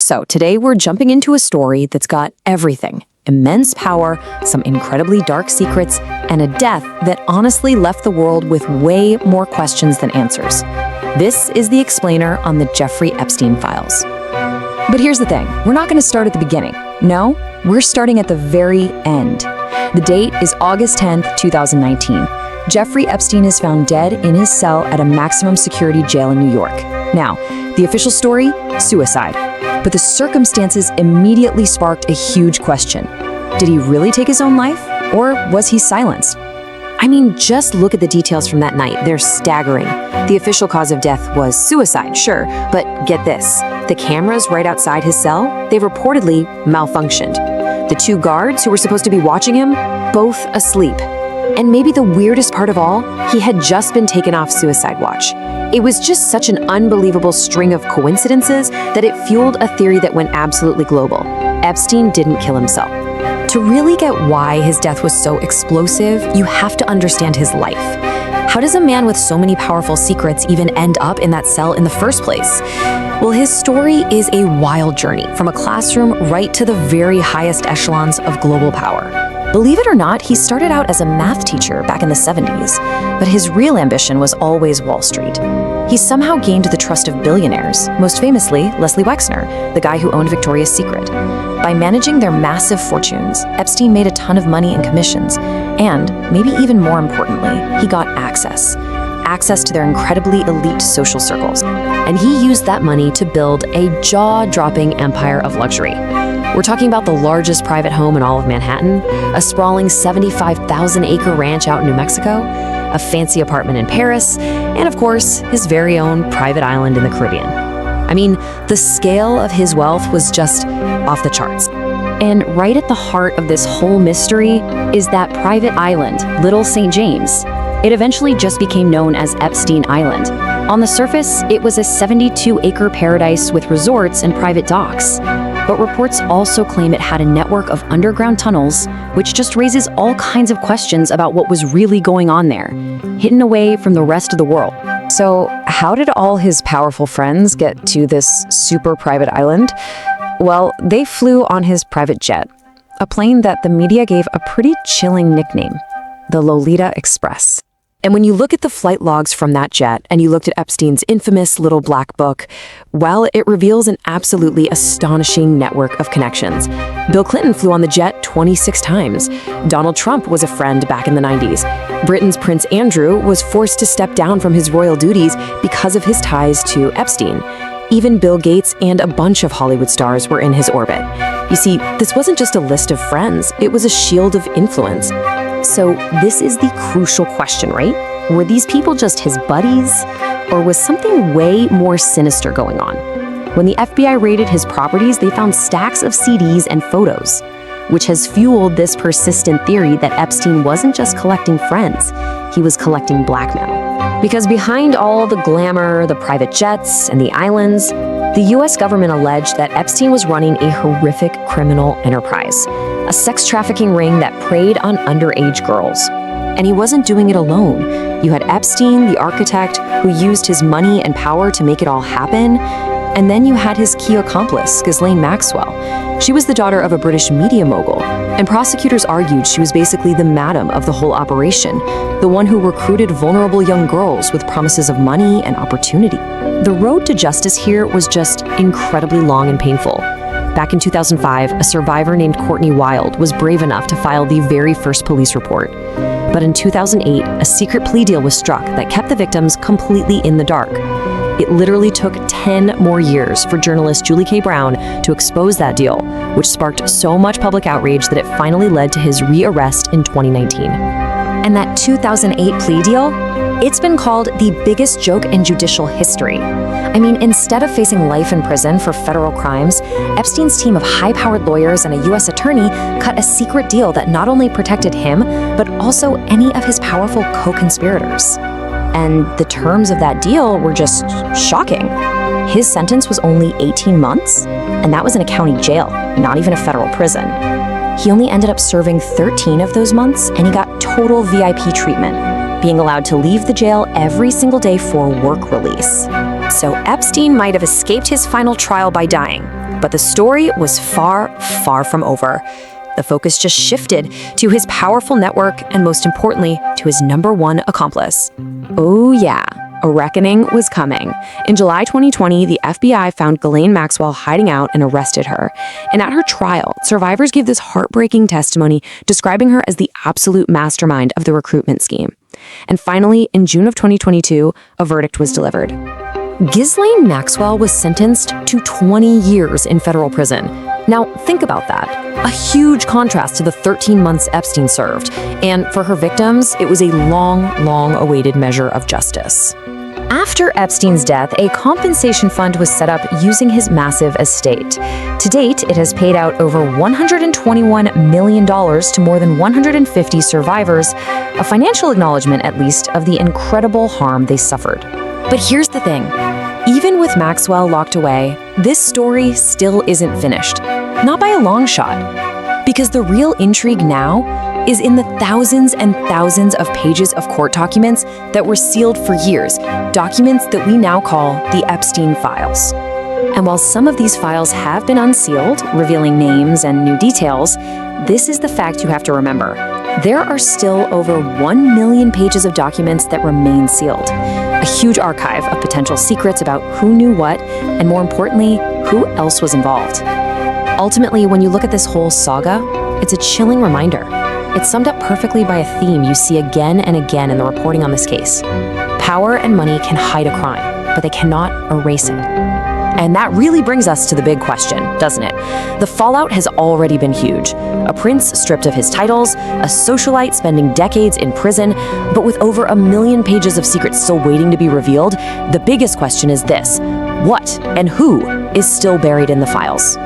So today we're jumping into a story that's got everything: immense power, some incredibly dark secrets, and a death that honestly left the world with way more questions than answers. This is The Explainer on the Jeffrey Epstein Files. But here's the thing, we're not going to start at the beginning. No, we're starting at the very end. The date is August 10th, 2019. Jeffrey Epstein is found dead in his cell at a maximum security jail in New York. Now, the official story? Suicide. But the circumstances immediately sparked a huge question. Did he really take his own life, or was he silenced? I mean, just look at the details from that night. They're staggering. The official cause of death was suicide, sure, but get this. The cameras right outside his cell, they reportedly malfunctioned. The two guards who were supposed to be watching him, both asleep. And maybe the weirdest part of all, he had just been taken off suicide watch. It was just such an unbelievable string of coincidences that it fueled a theory that went absolutely global. Epstein didn't kill himself. To really get why his death was so explosive, you have to understand his life. How does a man with so many powerful secrets even end up in that cell in the first place? Well, his story is a wild journey, from a classroom right to the very highest echelons of global power. Believe it or not, he started out as a math teacher back in the 70s, but his real ambition was always Wall Street. He somehow gained the trust of billionaires, most famously Leslie Wexner, the guy who owned Victoria's Secret. By managing their massive fortunes, Epstein made a ton of money in commissions, and, maybe even more importantly, he got access to their incredibly elite social circles. And he used that money to build a jaw-dropping empire of luxury. We're talking about the largest private home in all of Manhattan, a sprawling 75,000-acre ranch out in New Mexico, a fancy apartment in Paris, and of course, his very own private island in the Caribbean. I mean, the scale of his wealth was just off the charts. And right at the heart of this whole mystery is that private island, Little St. James. It eventually just became known as Epstein Island. On the surface, it was a 72-acre paradise with resorts and private docks. But reports also claim it had a network of underground tunnels, which just raises all kinds of questions about what was really going on there, hidden away from the rest of the world. So, how did all his powerful friends get to this super private island? Well, they flew on his private jet, a plane that the media gave a pretty chilling nickname, the Lolita Express. And when you look at the flight logs from that jet, and you looked at Epstein's infamous little black book, well, it reveals an absolutely astonishing network of connections. Bill Clinton flew on the jet 26 times. Donald Trump was a friend back in the 90s. Britain's Prince Andrew was forced to step down from his royal duties because of his ties to Epstein. Even Bill Gates and a bunch of Hollywood stars were in his orbit. You see, this wasn't just a list of friends, it was a shield of influence. So this is the crucial question, right? Were these people just his buddies, or was something way more sinister going on? When the FBI raided his properties, they found stacks of CDs and photos, which has fueled this persistent theory that Epstein wasn't just collecting friends, he was collecting blackmail. Because behind all the glamour, the private jets, and the islands, the US government alleged that Epstein was running a horrific criminal enterprise, a sex trafficking ring that preyed on underage girls. And he wasn't doing it alone. You had Epstein, the architect, who used his money and power to make it all happen. And then you had his key accomplice, Ghislaine Maxwell. She was the daughter of a British media mogul, and prosecutors argued she was basically the madam of the whole operation, the one who recruited vulnerable young girls with promises of money and opportunity. The road to justice here was just incredibly long and painful. Back in 2005, a survivor named Courtney Wild was brave enough to file the very first police report. But in 2008, a secret plea deal was struck that kept the victims completely in the dark. It literally took 10 more years for journalist Julie K. Brown to expose that deal, which sparked so much public outrage that it finally led to his re-arrest in 2019. And that 2008 plea deal? It's been called the biggest joke in judicial history. I mean, instead of facing life in prison for federal crimes, Epstein's team of high-powered lawyers and a US attorney cut a secret deal that not only protected him, but also any of his powerful co-conspirators. And the terms of that deal were just shocking. His sentence was only 18 months, and that was in a county jail, not even a federal prison. He only ended up serving 13 of those months, and he got total VIP treatment, being allowed to leave the jail every single day for work release. So Epstein might have escaped his final trial by dying, But the story was far, far from over. The focus just shifted to his powerful network and, most importantly, to his #1 accomplice. Oh yeah, a reckoning was coming. In July 2020, the FBI found Ghislaine Maxwell hiding out and arrested her. And at her trial, survivors gave this heartbreaking testimony describing her as the absolute mastermind of the recruitment scheme. And finally, in June of 2022, a verdict was delivered. Ghislaine Maxwell was sentenced to 20 years in federal prison. Now, think about that. A huge contrast to the 13 months Epstein served. And for her victims, it was a long, long-awaited measure of justice. After Epstein's death, a compensation fund was set up using his massive estate. To date, it has paid out over $121 million to more than 150 survivors, a financial acknowledgement, at least, of the incredible harm they suffered. But here's the thing. Even with Maxwell locked away, this story still isn't finished. Not by a long shot. Because the real intrigue now is in the thousands and thousands of pages of court documents that were sealed for years, documents that we now call the Epstein Files. And while some of these files have been unsealed, revealing names and new details, this is the fact you have to remember. There are still over 1 million pages of documents that remain sealed. A huge archive of potential secrets about who knew what, and more importantly, who else was involved. Ultimately, when you look at this whole saga, it's a chilling reminder. It's summed up perfectly by a theme you see again and again in the reporting on this case. Power and money can hide a crime, but they cannot erase it. And that really brings us to the big question, doesn't it? The fallout has already been huge. A prince stripped of his titles, a socialite spending decades in prison, but with over 1 million pages of secrets still waiting to be revealed, the biggest question is this: what and who is still buried in the files?